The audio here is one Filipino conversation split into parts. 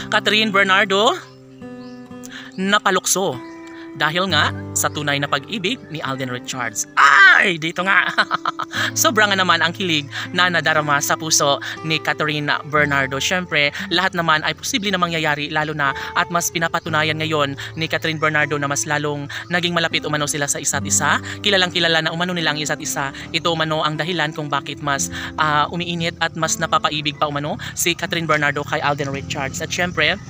Catherine Bernardo napalukso dahil nga sa tunay na pag-ibig ni Alden Richards. Ay, dito nga. Sobra nga naman ang kilig na nadarama sa puso ni Catherine Bernardo. Syempre, lahat naman ay posible na mangyayari, lalo na at mas pinapatunayan ngayon ni Catherine Bernardo na mas lalong naging malapit umano sila sa isa't isa. Kilalang kilala na umano nilang isa't isa. Ito umano ang dahilan kung bakit mas umiinit at mas napapaibig pa umano si Catherine Bernardo kay Alden Richards. At syempre,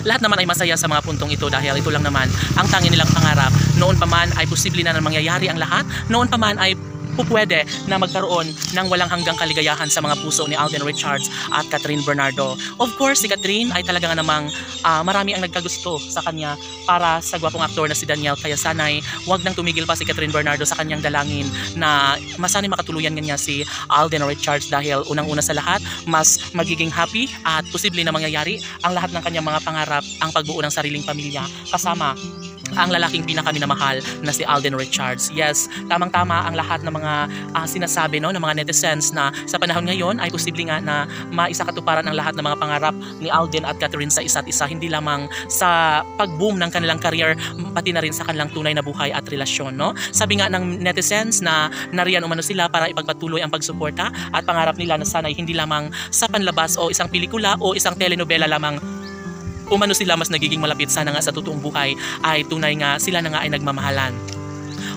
lahat naman ay masaya sa mga puntong ito dahil ito lang naman ang tangi nilang pangarap. Noon pa man ay posible na mangyayari ang lahat. Noon pa man ay pupwede na magkaroon ng walang hanggang kaligayahan sa mga puso ni Alden Richards at Catherine Bernardo. Of course, si Catherine ay talaga nga namang marami ang nagkagusto sa kanya para sa gwapong aktor na si Daniel. Kaya sana'y wag nang tumigil pa si Catherine Bernardo sa kanyang dalangin na masana'y makatuluyan niya si Alden Richards dahil unang-una sa lahat, mas magiging happy at posible na mangyayari ang lahat ng kanyang mga pangarap, ang pagbuo ng sariling pamilya kasama ang lalaking pinakaminamahal na si Alden Richards. Yes, tamang-tama ang lahat ng mga sinasabi ng mga netizens na sa panahon ngayon ay posible nga na maisakatuparan ang lahat ng mga pangarap ni Alden at Catherine sa isa't isa, hindi lamang sa pag-boom ng kanilang career, pati na rin sa kanilang tunay na buhay at relasyon. No? Sabi nga ng netizens na nariyan umano sila para ipagpatuloy ang pagsuporta at pangarap nila na sana'y hindi lamang sa panlabas o isang pelikula o isang telenovela lamang umano sila mas nagiging malapit, sana nga sa totoong buhay ay tunay nga sila na nga ay nagmamahalan.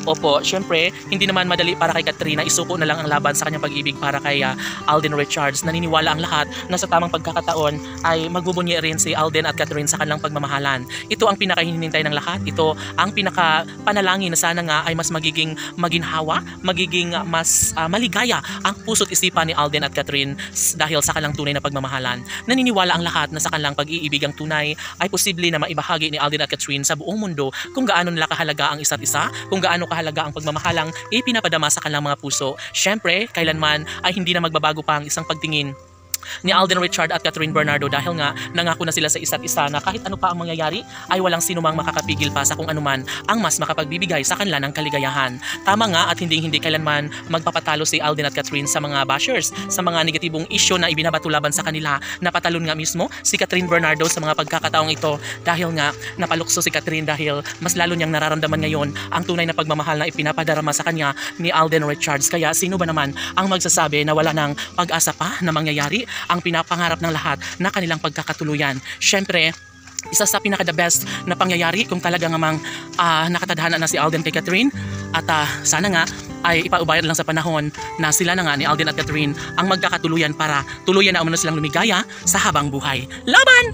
Opo, syempre, hindi naman madali para kay Catherine na isuko na lang ang laban sa kanyang pag-ibig para kay Alden Richards. Naniniwala ang lahat na sa tamang pagkakataon ay magbubunyi rin si Alden at Catherine sa kanilang pagmamahalan. Ito ang pinakahinihintay ng lahat. Ito ang pinakapanalangin na sana nga ay mas magiging maginhawa, magiging mas maligaya ang puso't isipan ni Alden at Catherine dahil sa kanilang tunay na pagmamahalan. Naniniwala ang lahat na sa kanilang pag-iibig ang tunay ay posible na maibahagi ni Alden at Catherine sa buong mundo kung gaano nila kahalaga ang isa't isa, kung gaano kahalaga ang pagmamahalang ipinapadama sa kanilang mga puso. Syempre, kailanman ay hindi na magbabago pa ang isang pagtingin ni Alden Richards at Catherine Bernardo dahil nga nangako na sila sa isa't isa na kahit ano pa ang mangyayari ay walang sinumang makakapigil pa sa kung anuman ang mas makapagbibigay sa kanila ng kaligayahan. Tama nga at hindi kailanman magpapatalo si Alden at Catherine sa mga bashers, sa mga negatibong issue na ibinabato laban sa kanila. Napatalon nga mismo si Catherine Bernardo sa mga pagkakataong ito dahil nga napalukso si Catherine dahil mas lalo niyang nararamdaman ngayon ang tunay na pagmamahal na ipinapadarama sa kanya ni Alden Richards. Kaya sino ba naman ang magsasabi na wala nang pag-asa pa na mangyayari ang pinapangarap ng lahat na kanilang pagkakatuluyan. Syempre, isa sa pinaka-the best na pangyayari kung talaga ngamang nakatadhana na si Alden kay Catherine at sana nga ay ipaubayad lang sa panahon na sila na nga ni Alden at Catherine ang magkakatuluyan para tuluyan na umano silang lumigaya sa habang buhay. Laban!